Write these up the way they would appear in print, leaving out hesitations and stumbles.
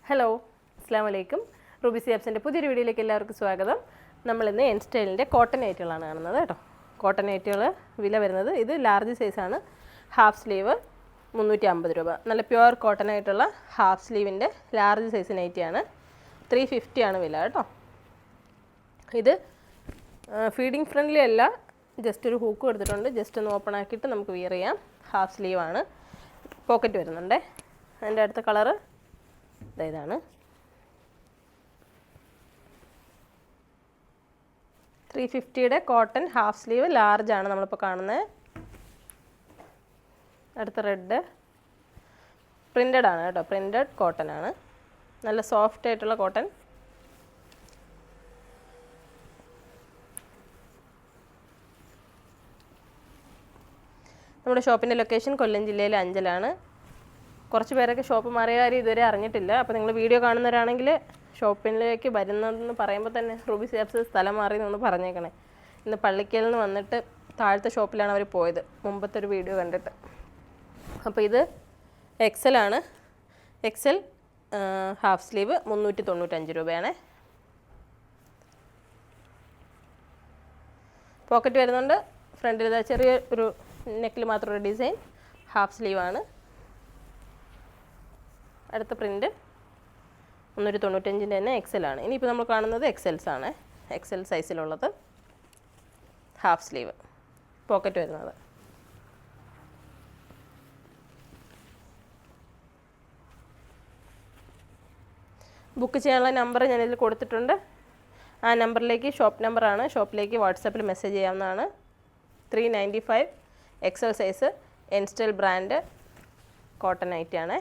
Hello, അസ്സാം വലൈക്കും. Ruby സിയാബ്സിൻ്റെ പുതിയൊരു വീഡിയോയിലേക്ക് എല്ലാവർക്കും സ്വാഗതം. നമ്മളിന്ന് എൻ സ്റ്റൈലിൻ്റെ കോട്ടൺ നൈറ്റുകളാണ് കാണുന്നത് കേട്ടോ. കോട്ടൺ നൈറ്റുകൾ വില വരുന്നത്, ഇത് ലാർജ് സൈസാണ്. ഹാഫ് സ്ലീവ് 350 രൂപ. നല്ല പ്യുവർ കോട്ടൺ ആയിട്ടുള്ള ഹാഫ് സ്ലീവിൻ്റെ ലാർജ് സൈസ് നൈറ്റിയാണ്. 350 ആണ് വില കേട്ടോ. ഇത് ഫീഡിങ് ഫ്രണ്ട്ലി അല്ല, ജസ്റ്റ് ഒരു ഹൂക്ക് എടുത്തിട്ടുണ്ട്. ജസ്റ്റ് ഒന്ന് ഓപ്പൺ ആക്കിയിട്ട് നമുക്ക് വിയർ ചെയ്യാം. ഹാഫ് സ്ലീവാണ്, പോക്കറ്റ് വരുന്നുണ്ട്. അതിൻ്റെ അടുത്ത കളറ് ഇതാണ്. 350യുടെ കോട്ടൺ ഹാഫ് സ്ലീവ് ലാർജ് ആണ് നമ്മളിപ്പോൾ കാണുന്നത്. അടുത്ത റെഡ് പ്രിൻ്റഡ് ആണ് കേട്ടോ. പ്രിൻ്റഡ് കോട്ടൺ ആണ്, നല്ല സോഫ്റ്റ് ആയിട്ടുള്ള കോട്ടൺ. നമ്മുടെ ഷോപ്പിൻ്റെ ലൊക്കേഷൻ കൊല്ലം ജില്ലയിലെ അഞ്ചലാണ്. കുറച്ച് പേരൊക്കെ ഷോപ്പ് മാറിയ കാര്യം ഇതുവരെ അറിഞ്ഞിട്ടില്ല. അപ്പോൾ നിങ്ങൾ വീഡിയോ കാണുന്നവരാണെങ്കിൽ ഷോപ്പിലേക്ക് വരുന്നതെന്ന് പറയുമ്പോൾ തന്നെ റൂബി സിയാബ്സ് സ്ഥലം മാറി എന്നൊന്ന് പറഞ്ഞേക്കണേ. ഇന്ന് പള്ളിക്കൽ നിന്ന് വന്നിട്ട് താഴത്തെ ഷോപ്പിലാണ് അവർ പോയത്, മുമ്പത്തെ ഒരു വീഡിയോ കണ്ടിട്ട്. അപ്പോൾ ഇത് എക്സൽ ആണ്. എക്സൽ ഹാഫ് സ്ലീവ് 395 രൂപയാണ്. പോക്കറ്റ് വരുന്നുണ്ട്. ഫ്രണ്ടിൽ ഇതാ ചെറിയ ഒരു നെക്കിൽ മാത്രമൊരു ഡിസൈൻ. ഹാഫ് സ്ലീവാണ്. അടുത്ത പ്രിൻ്റ് 395 തന്നെ എക്സലാണ്. ഇനിയിപ്പോൾ നമ്മൾ കാണുന്നത് എക്സൽസ് ആണ്. എക്സൽ സൈസിലുള്ളത് ഹാഫ് സ്ലീവ്, പോക്കറ്റ് വരുന്നത്. ബുക്ക് ചെയ്യാനുള്ള നമ്പർ ഞാനിതിൽ കൊടുത്തിട്ടുണ്ട്. ആ നമ്പറിലേക്ക്, ഷോപ്പ് നമ്പറാണ്, ഷോപ്പിലേക്ക് വാട്സാപ്പിൽ മെസ്സേജ് ചെയ്യാവുന്നതാണ്. 395 XL size N style brand cotton നൈറ്റിയാണ്.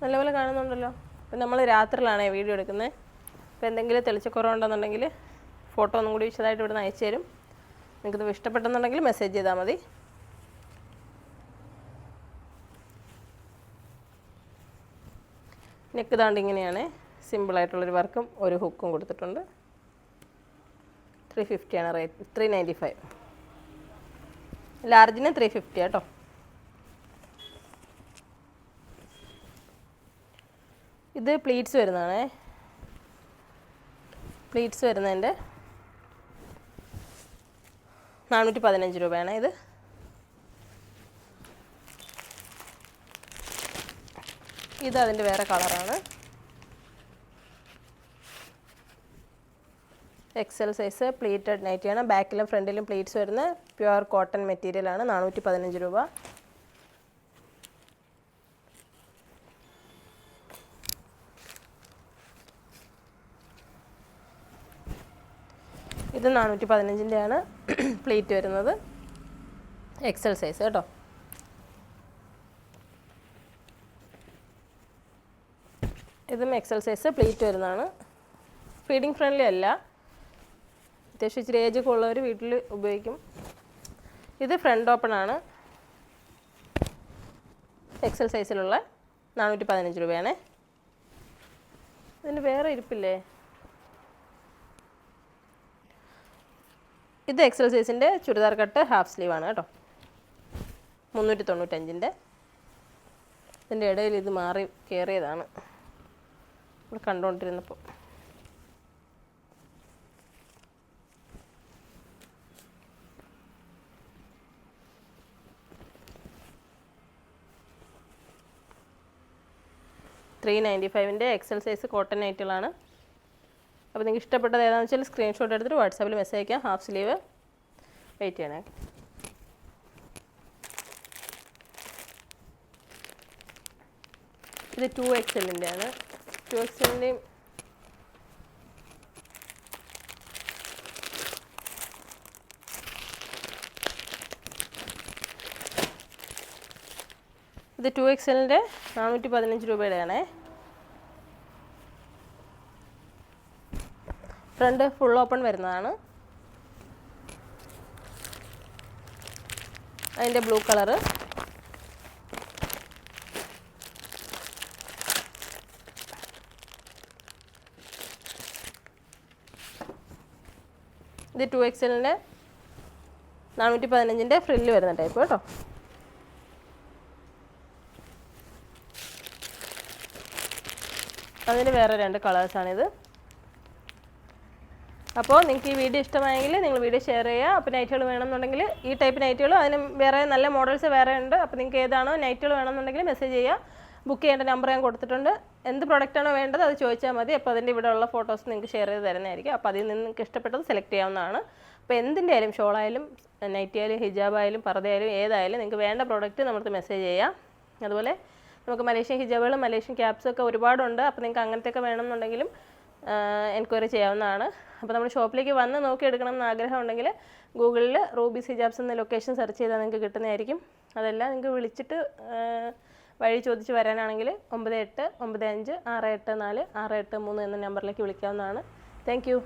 നല്ലപോലെ കാണുന്നുണ്ടല്ലോ. ഇപ്പം നമ്മൾ രാത്രിയിലാണ് വീഡിയോ എടുക്കുന്നത്. അപ്പോൾ എന്തെങ്കിലും തെളിച്ചക്കുറവുണ്ടെന്നുണ്ടെങ്കിൽ ഫോട്ടോ ഒന്നും കൂടി വിശദമായിട്ട് ഇവിടുന്ന് അയച്ചു തരും. നിങ്ങൾക്കിത് ഇഷ്ടപ്പെട്ടെന്നുണ്ടെങ്കിൽ മെസ്സേജ് ചെയ്താൽ മതി. നെക്ക് താണ്ട് ഇങ്ങനെയാണ്. സിമ്പിളായിട്ടുള്ളൊരു വർക്കും ഒരു ഹുക്കും കൊടുത്തിട്ടുണ്ട്. 350 ആണ് റേറ്റ്. 395. ലാർജിന് 350 കേട്ടോ. ഇത് പ്ലീറ്റ്സ് വരുന്നതാണേ. പ്ലീറ്റ്സ് വരുന്നതിൻ്റെ 415 രൂപയാണ്. ഇത് അതിൻ്റെ വേറെ കളറാണ്. എക്സൽ സൈസ് പ്ലീറ്റഡ് നൈറ്റിയാണ്. ബാക്കിലും ഫ്രണ്ടിലും പ്ലീറ്റ്സ് വരുന്ന പ്യുവർ കോട്ടൺ മെറ്റീരിയലാണ്. 415 രൂപ. ഇത് 415 ആണ് പ്ലീറ്റ് വരുന്നത്. എക്സൽ സൈസ് കേട്ടോ. ഇതും എക്സൽ സൈസ് പ്ലീറ്റ് വരുന്നതാണ്. ഫീഡിങ് ഫ്രണ്ട്ലി അല്ല, അത്യാവശ്യം ഇച്ചിരി ഏജൊക്കെ ഉള്ളവർ വീട്ടിൽ ഉപയോഗിക്കും. ഇത് ഫ്രണ്ട് ഓപ്പൺ ആണ്. എക്സൽ സൈസിലുള്ള 415 രൂപയാണ്. ഇതിന് വേറെ ഇരിപ്പില്ലേ? ഇത് എക്സൽ സൈസിൻ്റെ ചുരിദാർ കട്ട് ഹാഫ് സ്ലീവാണ് കേട്ടോ. 395. ഇതിൻ്റെ ഇടയിൽ ഇത് മാറി കയറിയതാണ് ഇവിടെ കണ്ടുകൊണ്ടിരുന്നപ്പോൾ. $395 എക്സൽ സൈസ് കോട്ടൺ നൈറ്റുകളാണ്. അപ്പോൾ നിങ്ങൾക്ക് ഇഷ്ടപ്പെട്ടത് ഏതാണെന്ന് വെച്ചാൽ സ്ക്രീൻഷോട്ട് എടുത്തിട്ട് വാട്സാപ്പിൽ മെസ്സേജ് അയക്കാം. ഹാഫ് സ്ലീവ് വെയിറ്റ് ചെയ്യണേ. ഇത് 2XL ആണ്. 2XLൻ്റെയും ഇത് 2XLൻ്റെ 415 രൂപയുടെയാണേ. ഫ്രണ്ട് ഫുൾ ഓപ്പൺ വരുന്നതാണ്. അതിൻ്റെ ബ്ലൂ കളറ്. ഇത് 2XLൻ്റെ 415 ഫ്രില്ല് വരുന്ന ടൈപ്പ് കേട്ടോ. അതിന് വേറെ 2 കളേഴ്സാണിത്. അപ്പോൾ നിങ്ങൾക്ക് ഈ വീഡിയോ ഇഷ്ടമായെങ്കിൽ നിങ്ങൾ വീഡിയോ ഷെയർ ചെയ്യുക. അപ്പോൾ നൈറ്റുകൾ വേണമെന്നുണ്ടെങ്കിൽ ഈ ടൈപ്പ് നൈറ്റുകളും അതിന് വേറെ നല്ല മോഡൽസ് വേറെ ഉണ്ട്. അപ്പോൾ നിങ്ങൾക്ക് ഏതാണോ നൈറ്റുകൾ വേണമെന്നുണ്ടെങ്കിൽ മെസ്സേജ് ചെയ്യുക. ബുക്ക് ചെയ്യേണ്ട നമ്പർ ഞാൻ കൊടുത്തിട്ടുണ്ട്. എന്ത് പ്രൊഡക്റ്റാണോ വേണ്ടത് അത് ചോദിച്ചാൽ മതി. അപ്പോൾ അതിൻ്റെ ഇവിടെ ഉള്ള ഫോട്ടോസ് നിങ്ങൾക്ക് ഷെയർ ചെയ്ത് തരുന്നതായിരിക്കും. അപ്പോൾ അതിൽ നിന്ന് നിങ്ങൾക്ക് ഇഷ്ടപ്പെട്ടത് സെലക്ട് ചെയ്യാവുന്നതാണ്. അപ്പോൾ എന്തിൻ്റെ ആയാലും ഷോളായാലും നൈറ്റി ആയാലും ഹിജാബായാലും പർദ്ദയായാലും ഏതായാലും നിങ്ങൾക്ക് വേണ്ട പ്രോഡക്റ്റ് നമുക്ക് മെസ്സേജ് ചെയ്യാം. അതുപോലെ നമുക്ക് മലേഷ്യൻ ഹിജാബുകളും മലേഷ്യൻ ക്യാപ്സും ഒക്കെ ഒരുപാടുണ്ട്. അപ്പോൾ നിങ്ങൾക്ക് അങ്ങനത്തെയൊക്കെ വേണമെന്നുണ്ടെങ്കിലും എൻക്വയറി ചെയ്യാവുന്നതാണ്. അപ്പോൾ നമ്മുടെ ഷോപ്പിലേക്ക് വന്ന് നോക്കി എടുക്കണം എന്ന് ആഗ്രഹം ഉണ്ടെങ്കിൽ ഗൂഗിളിൽ റൂബീസ് ഹിജാബ്സ് എന്ന ലൊക്കേഷൻ സെർച്ച് ചെയ്താൽ നിങ്ങൾക്ക് കിട്ടുന്നതായിരിക്കും. അതെല്ലാം നിങ്ങൾക്ക് വിളിച്ചിട്ട് വഴി ചോദിച്ച് വരാനാണെങ്കിൽ 9895684683 എന്ന നമ്പറിലേക്ക് വിളിക്കാവുന്നതാണ്. Thank U.